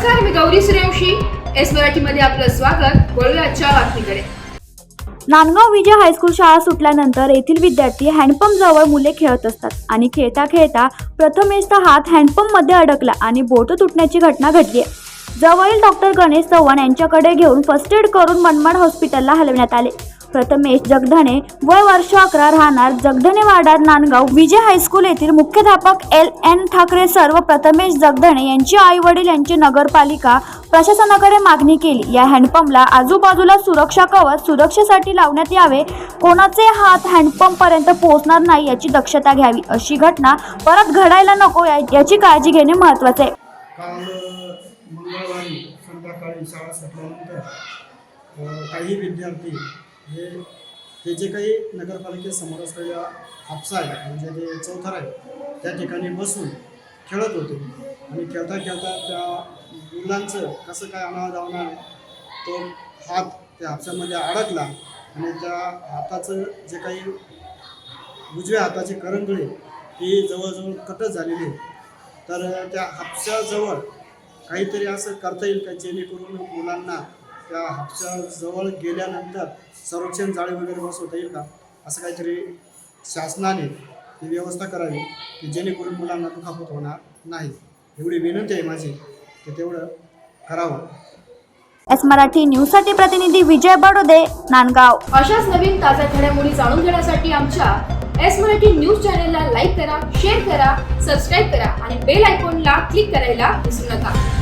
नमस्कार, मी गौरी सूर्यवंशी. एस मराठीमध्ये आपलं स्वागत. वळूया आजच्या बातमीकडे. नांदगाव विजय हायस्कूल शाळा सुटल्यानंतर येथील विद्यार्थी हँडपंप जवळ मुले खेळत असतात आणि खेळता खेळता प्रथमेशचा हात हँडपंप मध्ये अडकला आणि बोट तुटण्याची घटना घडली. जवळील डॉक्टर गणेश चव्हाण यांच्याकडे घेऊन फर्स्ट एड करून मनमाड हॉस्पिटलला हलवण्यात आले. प्रथमेश जगधने, वय वर्ष 11, राहणार जगधने वाडा, नांदगाव विजय हायस्कूल येथील मुख्याध्यापक LN ठाकरे सर्व प्रथमेश जगधने यांचे आई वडील यांची नगरपालिका प्रशासनाकडे मागणी केली. या हँडपंपला आजूबाजूला सुरक्षा कवच सुरक्षेसाठी लावण्यात यावे. कोणाचे हात हँडपंप पर्यंत पोहोचणार नाही याची दक्षता घ्यावी. अशी घटना परत घडायला नको याची काळजी घेणे महत्त्वाचे आहे. काल मंगळवारी संध्याकाळी शाळा सुटल्यानंतर काही विद्यार्थी हे जे काही नगरपालिकेसमोर असलेल्या हापसा आहे म्हणजे ते चौथर आहे त्या ठिकाणी बसून खेळत होते आणि खेळता खेळता त्या मुलांचं कसं काय अनावधानाने तो हात त्या हापशामध्ये अडकला आणि त्या हाताचं जे काही उजव्या हाताची करंगळी ही जवळजवळ कटच झालेली आहे. तर त्या हापशाजवळ काहीतरी असं करता येईल का जेणेकरून मुलांना त्या हापशाजवळ गेल्यानंतर संरक्षण जाळी वगैरे बसवता येईल का, असं काहीतरी शासनाने ती व्यवस्था करावी की जेणेकरून मुलांना दुखापत होणार नाही. एवढी विनंती आहे माझी की तेवढं करावं. एस मराठी न्यूजसाठी प्रतिनिधी विजय बडोदे, नांदगाव. अशाच नवीन ताज्या घडामोडी जाणून घेण्यासाठी आमच्या एस मराठी न्यूज चॅनलला लाईक करा, शेअर करा, सबस्क्राईब करा आणि बेल आयकॉनला क्लिक करायला विसरू नका.